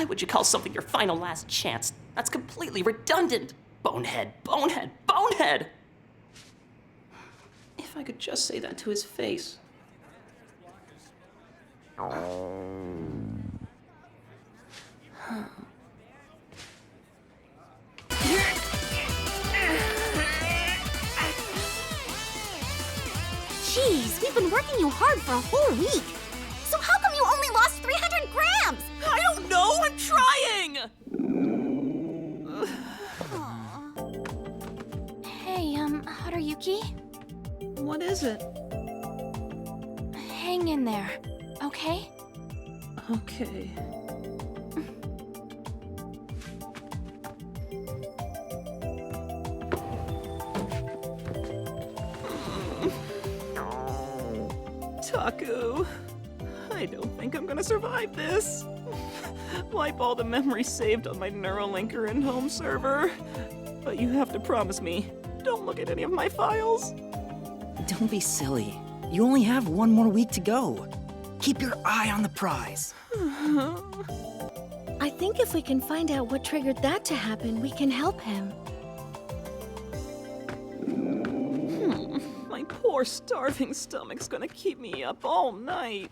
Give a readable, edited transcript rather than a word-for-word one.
Why would you call something your final last chance? That's completely redundant. Bonehead, bonehead, bonehead! If I could just say that to his face. Jeez, we've been working you hard for a whole week. So how come you only lost 300 grams? I don't know, I'm trying! Hey, Haruyuki? What is it? Hang in there, okay? Okay. Taku, I don't think I'm gonna survive this. Wipe all the memories saved on my Neurolinker and home server. But you have to promise me, don't look at any of my files. Don't be silly. You only have one more week to go. Keep your eye on the prize. I think if we can find out what triggered that to happen, we can help him. My poor starving stomach's gonna keep me up all night.